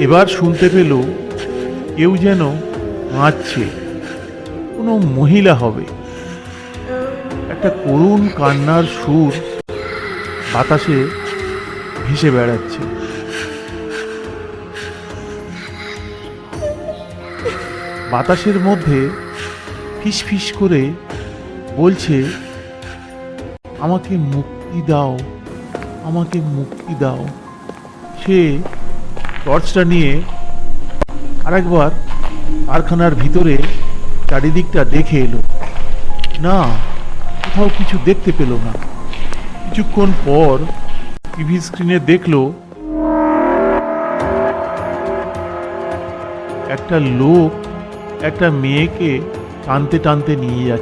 এবার শুনতে পেল কেউ যেন কাঁদছে, কোনো মহিলা হবে। একটা করুণ কান্নার সুর বাতাসে ভেসে বেড়াচ্ছে। বাতাসের মধ্যে ফিস ফিস করে বলছে, আমাকে মুক্তি দাও, আমাকে মুক্তি দাও। সে টর্চটা নিয়ে আরেকবার কারখানার ভিতরে চারিদিকটা দেখে এলো। না, কোথাও কিছু দেখতে পেল না। কিছুক্ষণ পর টিভি স্ক্রিনে দেখলো একটা লোক একটা মেয়েকে টানতে টানতে নিয়ে যাচ্ছে।